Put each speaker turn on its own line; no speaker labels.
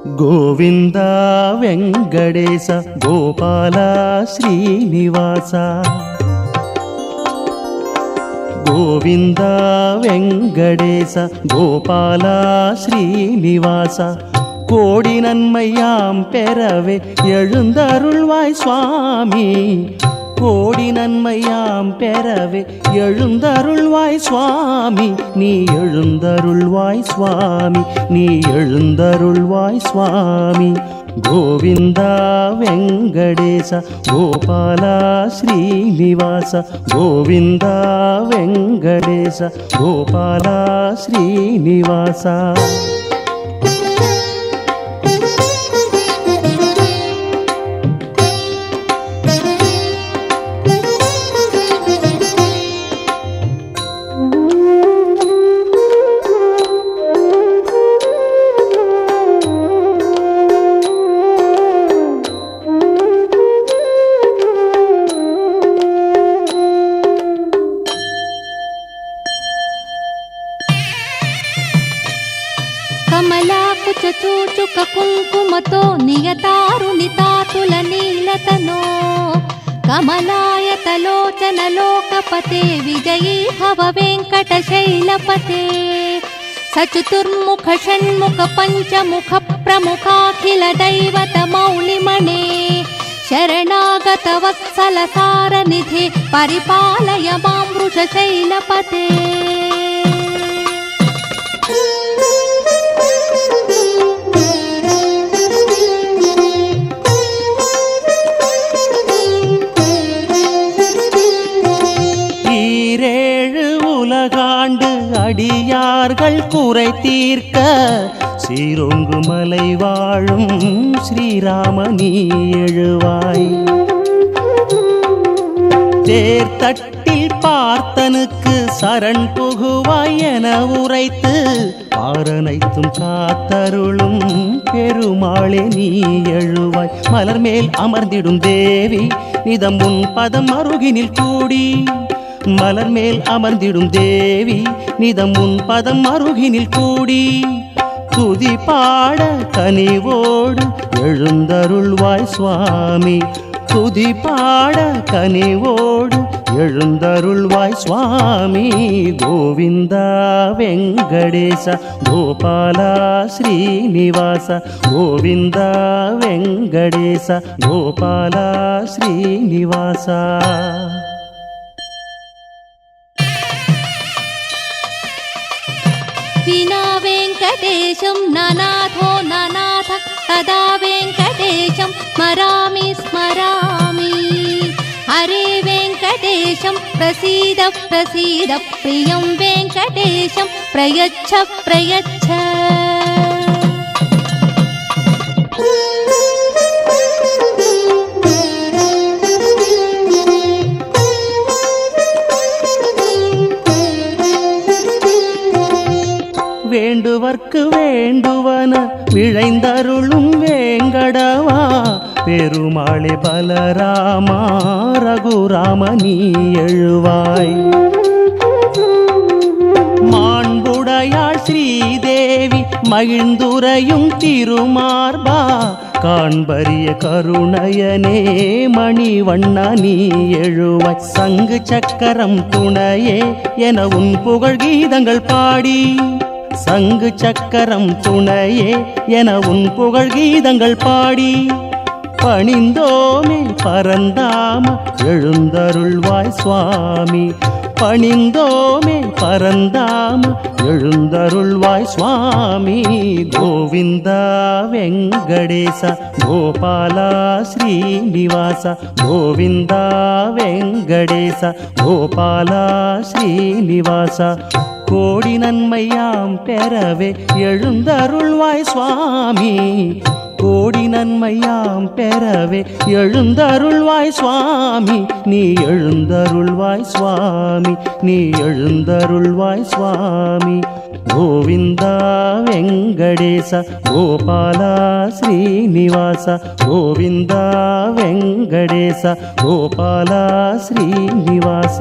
ಗೋವಿಂದ ವೆಂಕಟೇಶ ಗೋಪಾಲ ಶ್ರೀನಿವಾಸ ಗೋವಿಂದ ವೆಂಕಟೇಶ ಗೋಪಾಲ ಶ್ರೀನಿವಾಸ கோடி நன்மையாம் பெறவே எழுந்தருள்வாய் சுவாமி கோடி நன்மையாம் பெறவே எழுந்தருள்வாய் சுவாமி நீ எழுந்தருள்வாய் சுவாமி நீ எழுந்தருள்வாய் சுவாமி கோவிந்தா வெங்கடேச கோபாலா ஸ்ரீனிவாச கோவிந்தா வெங்கடேச கோபாலா ஸ்ரீனிவாச
కమలాకుచూచుక కుంకుమతో నియతారుణితాతుల నీలతనో కమలాయతలోచన లోకపతే విజయీ భవ వెంకటశైలపతే సచతుర్ముఖ షణ్ముఖ పంచముఖ ప్రముఖాఖిల దైవత మౌళిమణే శరణాగత వత్సల సారనిధే పరిపాలయ మాం వృషశైలపతే
உலகாண்டு அடியார்கள் குறை தீர்க்க சீரொங்கு மலை வாழும் ஸ்ரீராமனி எழுவாய் தேர்தட்டில் பார்த்தனுக்கு சரண் புகுவாய் என உரைத்து பாரனைத்தும் காத்தருளும் பெருமாளே நீ எழுவாய் மலர் மேல் அமர்ந்திடும் தேவி நிதம் உன் பதம் அருகினில் கூடி மலர் மேல் அமர்ந்திடும் தேவி நிதம் உன் பதம் அருகினில் கூடி துதி பாட கனிவோடு எழுந்தருள்வாய் சுவாமி துதி பாட கனிவோடு எழுந்தருள்வாய் சுவாமி கோவிந்தா வெங்கடேச கோபாலா ஸ்ரீனிவாச கோவிந்தா வெங்கடேச கோபாலா ஸ்ரீனிவாச
వినా వెంకటేశం ననాథో ననాథ తదా వెంకటేశం స్మరామి స్మరామి హరే వెంకటేశం ప్రసీద ప్రసీద ప్రియం వెంకటేశం ప్రయచ్ఛ ప్రయచ్ఛ
வேண்டுவர்க்கு வேண்டுவன விழைந்தருளும் வேங்கடவா பெருமாளே பலராமா ரகுராம நீ எழுவாய் மாண்புடையாள் ஸ்ரீதேவி மகிழ்ந்துரையும் திருமார்பா காண்பரிய கருணையனே மணிவண்ணா நீ எழுவாய் சங்கு சக்கரம் துணையே என உன் புகழ் கீதங்கள் பாடி சங்கு சக்கரம் துணையே என உன் புகழ் கீதங்கள் பாடி பணிந்தோமே பரந்தாம எழுந்தருள்வாய் சுவாமி பணிந்தோமே பரந்தாம எழுந்தருள்வாய் சுவாமி கோவிந்தா வெங்கடேச கோபாலா ஸ்ரீனிவாச கோவிந்தா வெங்கடேச கோபாலா ஸ்ரீனிவாச கோடி நன்மையாம் பெறவே எழுந்தருள்வாய் சுவாமி கோடி நன்மையாம் பெறவே எழுந்தருள்வாய் சுவாமி நீ எழுந்தருள்வாய் சுவாமி நீ எழுந்தருள்வாய் சுவாமி கோவிந்தா வெங்கடேச கோபாலா ஸ்ரீனிவாச கோவிந்தா வெங்கடேச கோபாலா ஸ்ரீனிவாச